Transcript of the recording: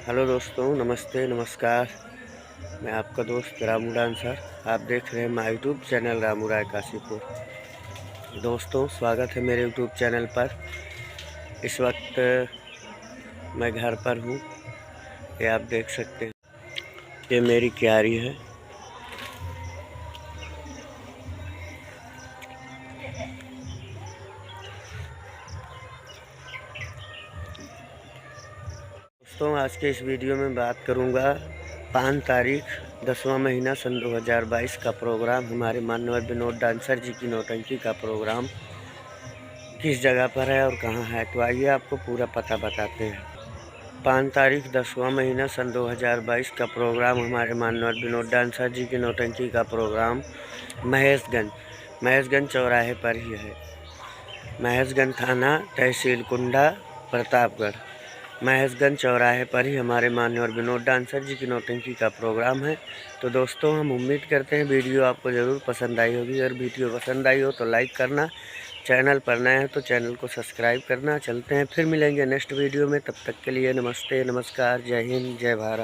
Hello दोस्तों, नमस्ते नमस्कार। मैं आपका दोस्त रामू डांसर। आप देख रहे हैं माय यूट्यूब चैनल रामू राय काशीपुर। दोस्तों, स्वागत है मेरे यूट्यूब चैनल पर। इस वक्त मैं घर पर हूँ। ये आप देख सकते हैं, ये मेरी क्यारी है। दोस्तों, आज के इस वीडियो में बात करूँगा 5 तारीख 10वां महीना सन 2022 का प्रोग्राम, हमारे माननीय विनोद डांसर जी की नौटंकी का प्रोग्राम किस जगह पर है और कहाँ है। तो आइए आपको पूरा पता बताते हैं। 5 तारीख 10वां महीना सन 2022 का प्रोग्राम, हमारे माननीय विनोद डांसर जी की नौटंकी का प्रोग्राम महेशगंज चौराहे पर ही है। महेशगंज थाना, तहसील कुंडा, प्रतापगढ़। महेशगंज चौराहे पर ही हमारे माननीय विनोद डांसर जी की नौटंकी का प्रोग्राम है। तो दोस्तों, हम उम्मीद करते हैं वीडियो आपको ज़रूर पसंद आई होगी। अगर वीडियो पसंद आई हो तो लाइक करना, चैनल पर नए हैं तो चैनल को सब्सक्राइब करना। चलते हैं, फिर मिलेंगे नेक्स्ट वीडियो में। तब तक के लिए नमस्ते नमस्कार, जय हिंद, जय भारत।